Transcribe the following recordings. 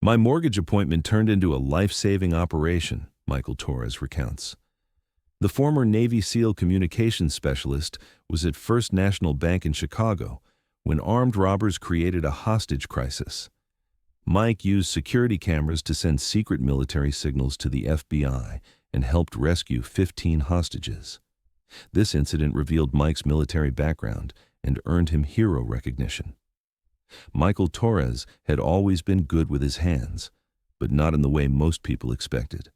My mortgage appointment turned into a life-saving operation, Michael Torres recounts. The former Navy SEAL communications specialist was at First National Bank in Chicago when armed robbers created a hostage crisis. Mike used security cameras to send secret military signals to the FBI and helped rescue 15 hostages. This incident revealed Mike's military background and earned him hero recognition. Michael Torres had always been good with his hands, but not in the way most people expected.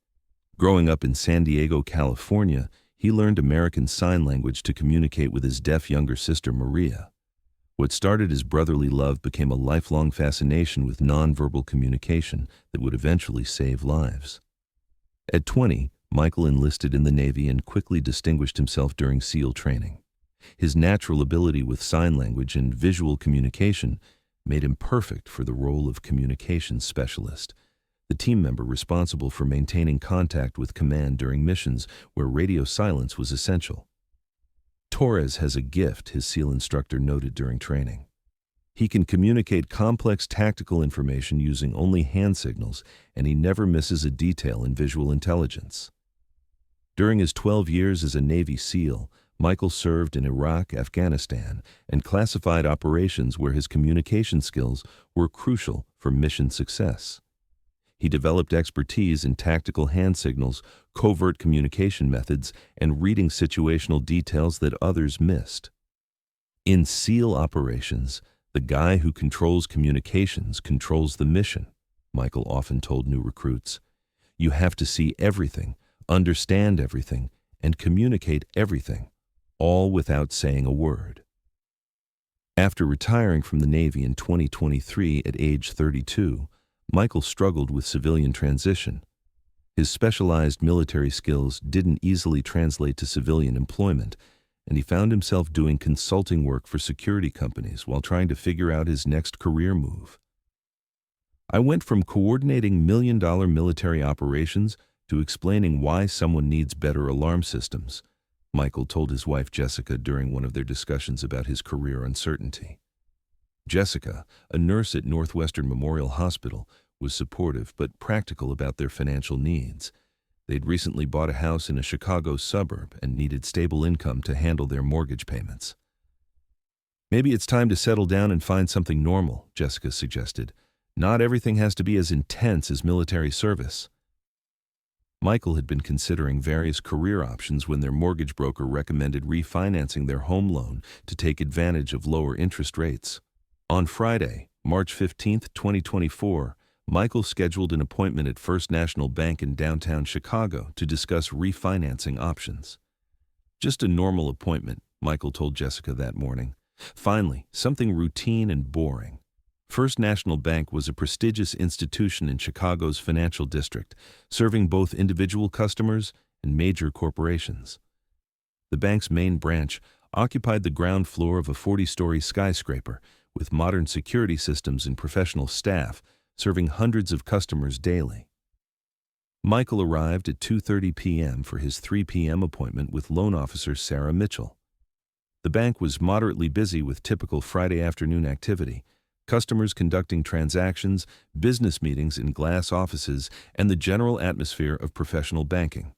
Growing up in San Diego, California, he learned American Sign Language to communicate with his deaf younger sister, Maria. What started as brotherly love became a lifelong fascination with nonverbal communication that would eventually save lives. At 20, Michael enlisted in the Navy and quickly distinguished himself during SEAL training. His natural ability with sign language and visual communication made him perfect for the role of communications specialist, the team member responsible for maintaining contact with command during missions where radio silence was essential. Torres has a gift, his SEAL instructor noted during training. He can communicate complex tactical information using only hand signals, and he never misses a detail in visual intelligence. During his 12 years as a Navy SEAL, Michael served in Iraq, Afghanistan, and classified operations where his communication skills were crucial for mission success. He developed expertise in tactical hand signals, covert communication methods, and reading situational details that others missed. In SEAL operations, the guy who controls communications controls the mission, Michael often told new recruits. You have to see everything, understand everything, and communicate everything, all without saying a word. After retiring from the Navy in 2023 at age 32, Michael struggled with civilian transition. His specialized military skills didn't easily translate to civilian employment, and he found himself doing consulting work for security companies while trying to figure out his next career move. I went from coordinating million-dollar military operations to explaining why someone needs better alarm systems, Michael told his wife Jessica during one of their discussions about his career uncertainty. Jessica, a nurse at Northwestern Memorial Hospital, was supportive but practical about their financial needs. They'd recently bought a house in a Chicago suburb and needed stable income to handle their mortgage payments. Maybe it's time to settle down and find something normal, Jessica suggested. Not everything has to be as intense as military service. Michael had been considering various career options when their mortgage broker recommended refinancing their home loan to take advantage of lower interest rates. On Friday, March 15, 2024, Michael scheduled an appointment at First National Bank in downtown Chicago to discuss refinancing options. Just a normal appointment, Michael told Jessica that morning. Finally, something routine and boring. First National Bank was a prestigious institution in Chicago's financial district, serving both individual customers and major corporations. The bank's main branch occupied the ground floor of a 40-story skyscraper with modern security systems and professional staff, serving hundreds of customers daily. Michael arrived at 2:30 p.m. for his 3 p.m. appointment with loan officer Sarah Mitchell. The bank was moderately busy with typical Friday afternoon activity, customers conducting transactions, business meetings in glass offices, and the general atmosphere of professional banking.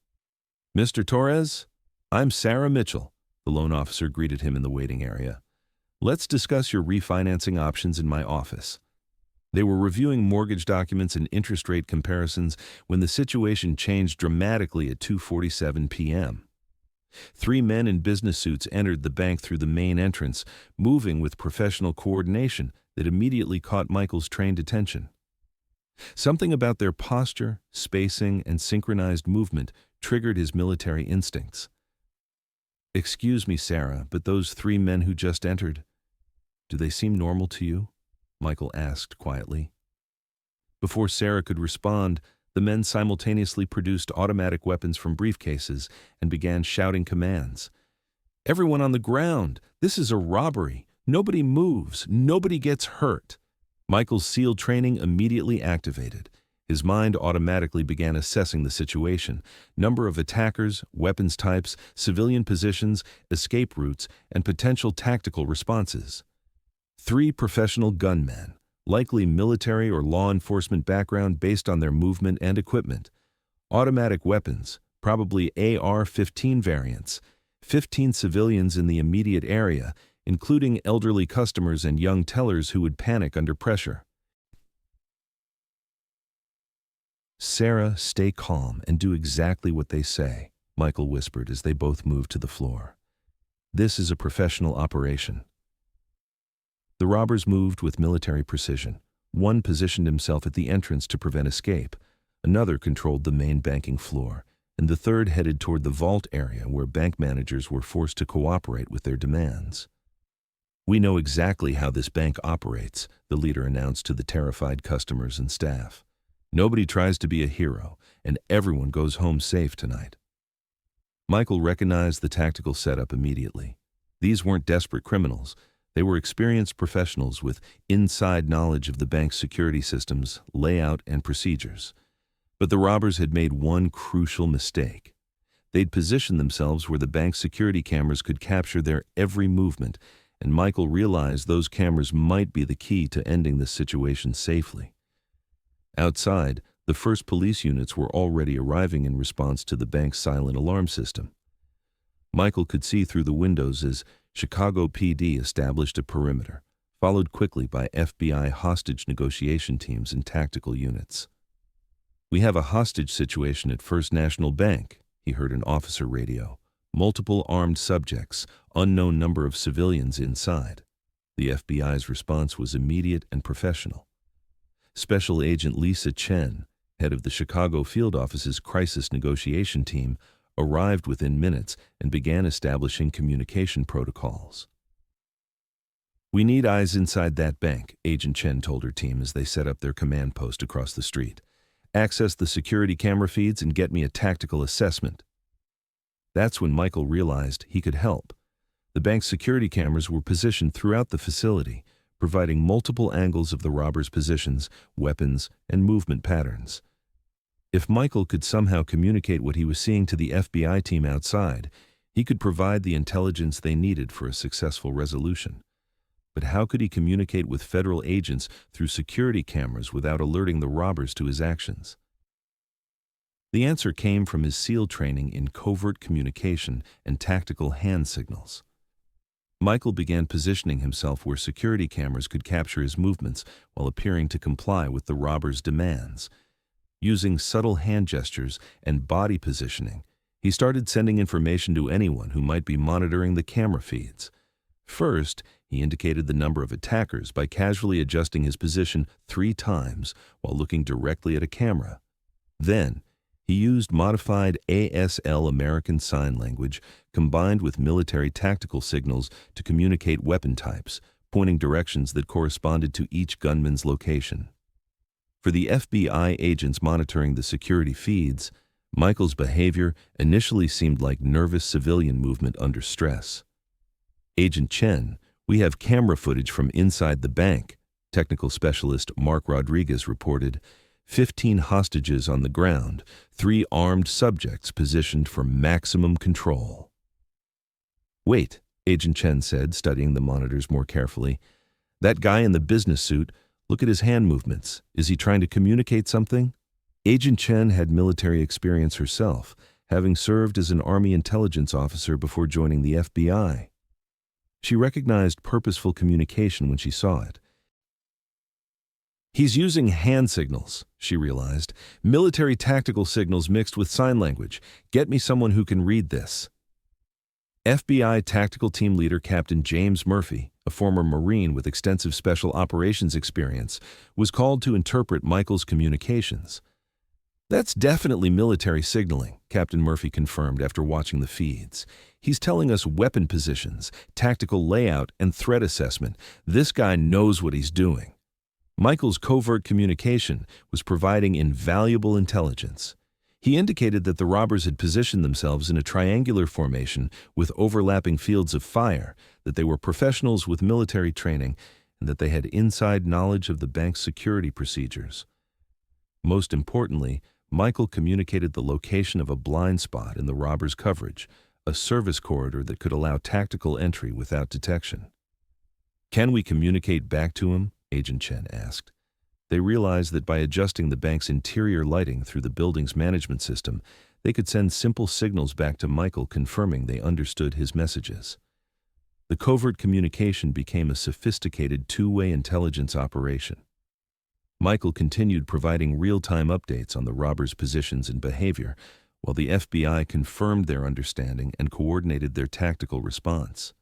"Mr. Torres, I'm Sarah Mitchell," the loan officer greeted him in the waiting area. "Let's discuss your refinancing options in my office." They were reviewing mortgage documents and interest rate comparisons when the situation changed dramatically at 2:47 p.m. 3 men in business suits entered the bank through the main entrance, moving with professional coordination that immediately caught Michael's trained attention. Something about their posture, spacing, and synchronized movement triggered his military instincts. "Excuse me, Sarah, but those 3 men who just entered, do they seem normal to you?" Michael asked quietly. Before Sarah could respond, the men simultaneously produced automatic weapons from briefcases and began shouting commands. "Everyone on the ground! This is a robbery! Nobody moves! Nobody gets hurt!" Michael's SEAL training immediately activated. His mind automatically began assessing the situation: number of attackers, weapons types, civilian positions, escape routes, and potential tactical responses. 3 professional gunmen, likely military or law enforcement background based on their movement and equipment. Automatic weapons, probably AR-15 variants, 15 civilians in the immediate area, including elderly customers and young tellers who would panic under pressure. "Sarah, stay calm and do exactly what they say," Michael whispered as they both moved to the floor. "This is a professional operation." The robbers moved with military precision. One positioned himself at the entrance to prevent escape, another controlled the main banking floor, and the third headed toward the vault area where bank managers were forced to cooperate with their demands. "We know exactly how this bank operates," the leader announced to the terrified customers and staff. "Nobody tries to be a hero, and everyone goes home safe tonight." Michael recognized the tactical setup immediately. These weren't desperate criminals. They were experienced professionals with inside knowledge of the bank's security systems, layout, and procedures. But the robbers had made one crucial mistake. They'd positioned themselves where the bank's security cameras could capture their every movement, and Michael realized those cameras might be the key to ending this situation safely. Outside, the first police units were already arriving in response to the bank's silent alarm system. Michael could see through the windows as Chicago PD established a perimeter, followed quickly by FBI hostage negotiation teams and tactical units. "We have a hostage situation at First National Bank," he heard an officer radio. "Multiple armed subjects, unknown number of civilians inside." The FBI's response was immediate and professional. Special Agent Lisa Chen, head of the Chicago field office's crisis negotiation team, arrived within minutes and began establishing communication protocols. "We need eyes inside that bank," Agent Chen told her team as they set up their command post across the street. "Access the security camera feeds and get me a tactical assessment." That's when Michael realized he could help. The bank's security cameras were positioned throughout the facility, providing multiple angles of the robbers' positions, weapons, and movement patterns. If Michael could somehow communicate what he was seeing to the FBI team outside, he could provide the intelligence they needed for a successful resolution. But how could he communicate with federal agents through security cameras without alerting the robbers to his actions? The answer came from his SEAL training in covert communication and tactical hand signals. Michael began positioning himself where security cameras could capture his movements while appearing to comply with the robbers' demands. Using subtle hand gestures and body positioning, he started sending information to anyone who might be monitoring the camera feeds. First, he indicated the number of attackers by casually adjusting his position 3 times while looking directly at a camera. Then, he used modified ASL American Sign Language combined with military tactical signals to communicate weapon types, pointing directions that corresponded to each gunman's location. For the FBI agents monitoring the security feeds, Michael's behavior initially seemed like nervous civilian movement under stress. "Agent Chen, we have camera footage from inside the bank," technical specialist Mark Rodriguez reported. 15 hostages on the ground, 3 armed subjects positioned for maximum control. "Wait," Agent Chen said, studying the monitors more carefully. "That guy in the business suit, look at his hand movements. Is he trying to communicate something?" Agent Chen had military experience herself, having served as an Army intelligence officer before joining the FBI. She recognized purposeful communication when she saw it. "He's using hand signals," she realized. "Military tactical signals mixed with sign language. Get me someone who can read this." FBI Tactical Team Leader Captain James Murphy, a former Marine with extensive special operations experience, was called to interpret Michael's communications. "That's definitely military signaling," Captain Murphy confirmed after watching the feeds. "He's telling us weapon positions, tactical layout, and threat assessment. This guy knows what he's doing." Michael's covert communication was providing invaluable intelligence. He indicated that the robbers had positioned themselves in a triangular formation with overlapping fields of fire, that they were professionals with military training, and that they had inside knowledge of the bank's security procedures. Most importantly, Michael communicated the location of a blind spot in the robbers' coverage, a service corridor that could allow tactical entry without detection. "Can we communicate back to him?" Agent Chen asked. They realized that by adjusting the bank's interior lighting through the building's management system, they could send simple signals back to Michael confirming they understood his messages. The covert communication became a sophisticated two-way intelligence operation. Michael continued providing real-time updates on the robbers' positions and behavior, while the FBI confirmed their understanding and coordinated their tactical response.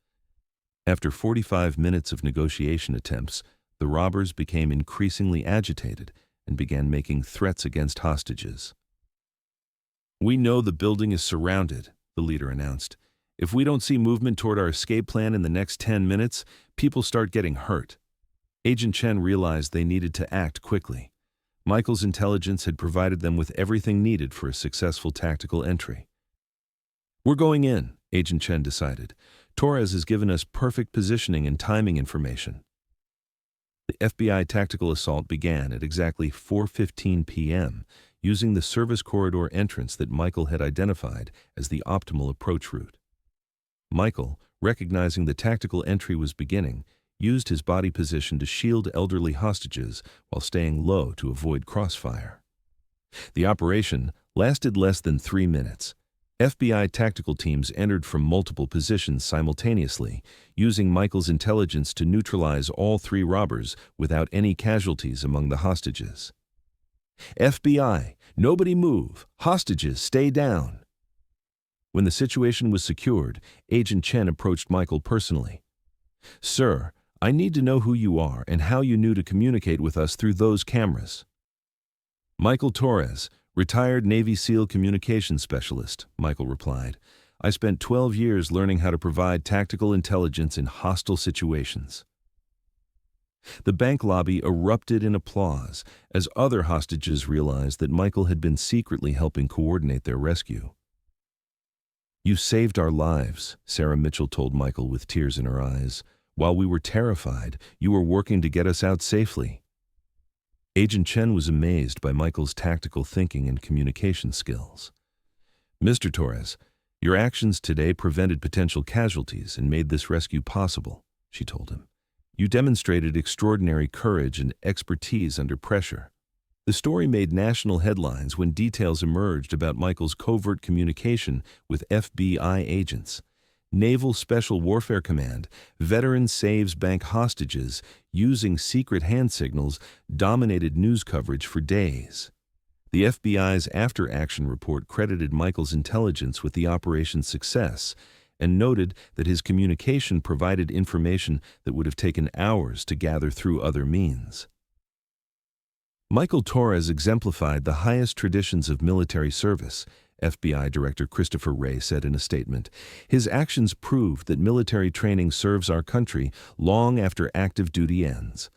After 45 minutes of negotiation attempts, the robbers became increasingly agitated and began making threats against hostages. "We know the building is surrounded," the leader announced. "If we don't see movement toward our escape plan in the next 10 minutes, people start getting hurt." Agent Chen realized they needed to act quickly. Michael's intelligence had provided them with everything needed for a successful tactical entry. "We're going in," Agent Chen decided. "Torres has given us perfect positioning and timing information." The FBI tactical assault began at exactly 4:15 p.m., using the service corridor entrance that Michael had identified as the optimal approach route. Michael, recognizing the tactical entry was beginning, used his body position to shield elderly hostages while staying low to avoid crossfire. The operation lasted less than 3 minutes. FBI tactical teams entered from multiple positions simultaneously, using Michael's intelligence to neutralize all 3 robbers without any casualties among the hostages. "FBI, nobody move. Hostages, stay down." When the situation was secured, Agent Chen approached Michael personally. "Sir, I need to know who you are and how you knew to communicate with us through those cameras." "Michael Torres, retired Navy SEAL communications specialist," Michael replied. "I spent 12 years learning how to provide tactical intelligence in hostile situations." The bank lobby erupted in applause as other hostages realized that Michael had been secretly helping coordinate their rescue. "You saved our lives," Sarah Mitchell told Michael with tears in her eyes. "While we were terrified, you were working to get us out safely." Agent Chen was amazed by Michael's tactical thinking and communication skills. "Mr. Torres, your actions today prevented potential casualties and made this rescue possible," she told him. "You demonstrated extraordinary courage and expertise under pressure." The story made national headlines when details emerged about Michael's covert communication with FBI agents. Naval Special Warfare Command, veteran saves bank hostages using secret hand signals dominated news coverage for days. The FBI's after-action report credited Michael's intelligence with the operation's success and noted that his communication provided information that would have taken hours to gather through other means. Michael Torres exemplified the highest traditions of military service, FBI Director Christopher Wray said in a statement. "His actions proved that military training serves our country long after active duty ends."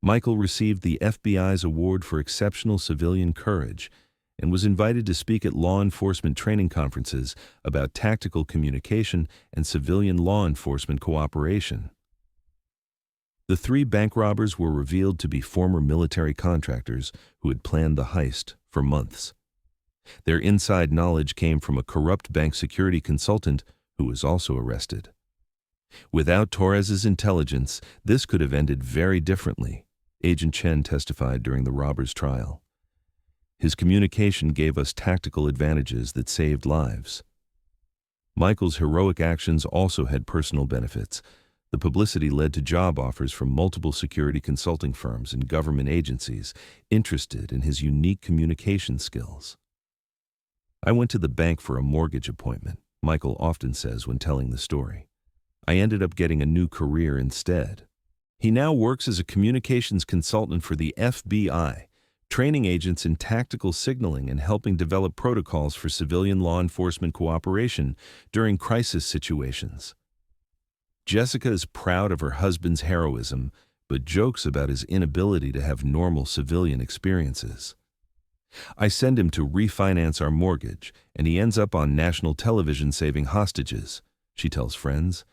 Michael received the FBI's Award for Exceptional Civilian Courage and was invited to speak at law enforcement training conferences about tactical communication and civilian law enforcement cooperation. The 3 bank robbers were revealed to be former military contractors who had planned the heist for months. Their inside knowledge came from a corrupt bank security consultant who was also arrested. Without Torres's intelligence, this could have ended very differently, Agent Chen testified during the robbers' trial. "His communication gave us tactical advantages that saved lives." Michael's heroic actions also had personal benefits. The publicity led to job offers from multiple security consulting firms and government agencies interested in his unique communication skills. "I went to the bank for a mortgage appointment," Michael often says when telling the story. "I ended up getting a new career instead." He now works as a communications consultant for the FBI, training agents in tactical signaling and helping develop protocols for civilian law enforcement cooperation during crisis situations. Jessica is proud of her husband's heroism, but jokes about his inability to have normal civilian experiences. "I send him to refinance our mortgage, and he ends up on national television saving hostages," she tells friends.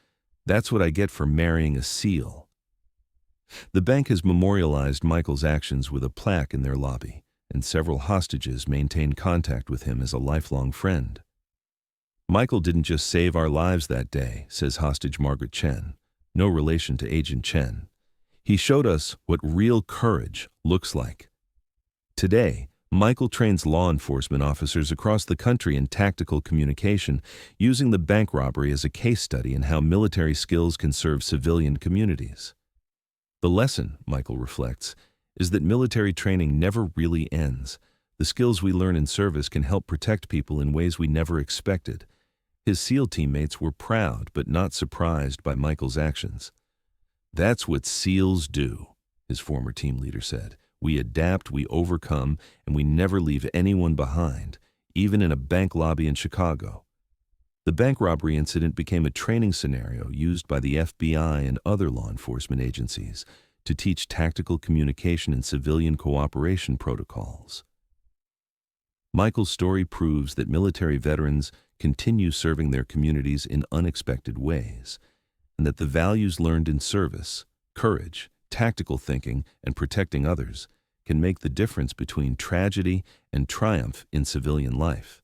"That's what I get for marrying a SEAL." The bank has memorialized Michael's actions with a plaque in their lobby, and several hostages maintain contact with him as a lifelong friend. "Michael didn't just save our lives that day," says hostage Margaret Chen, no relation to Agent Chen. He showed us what real courage looks like. Today, Michael trains law enforcement officers across the country in tactical communication, using the bank robbery as a case study in how military skills can serve civilian communities. The lesson, Michael reflects, is that military training never really ends. The skills we learn in service can help protect people in ways we never expected. His SEAL teammates were proud but not surprised by Michael's actions. "That's what SEALs do," his former team leader said. "We adapt, we overcome, and we never leave anyone behind, even in a bank lobby in Chicago." The bank robbery incident became a training scenario used by the FBI and other law enforcement agencies to teach tactical communication and civilian cooperation protocols. Michael's story proves that military veterans continue serving their communities in unexpected ways, and that the values learned in service, courage, tactical thinking, and protecting others can make the difference between tragedy and triumph in civilian life.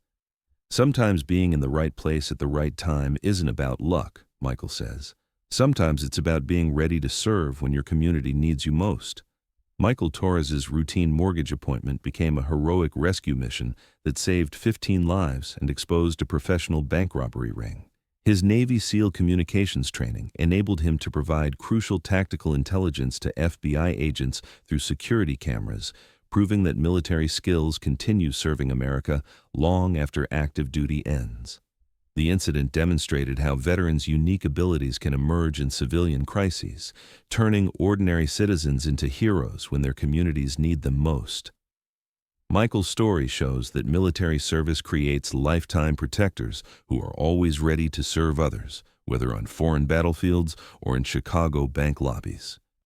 Sometimes being in the right place at the right time isn't about luck, Michael says. Sometimes it's about being ready to serve when your community needs you most. Michael Torres' routine mortgage appointment became a heroic rescue mission that saved 15 lives and exposed a professional bank robbery ring. His Navy SEAL communications training enabled him to provide crucial tactical intelligence to FBI agents through security cameras, proving that military skills continue serving America long after active duty ends. The incident demonstrated how veterans' unique abilities can emerge in civilian crises, turning ordinary citizens into heroes when their communities need them most. Michael's story shows that military service creates lifetime protectors who are always ready to serve others, whether on foreign battlefields or in Chicago bank lobbies.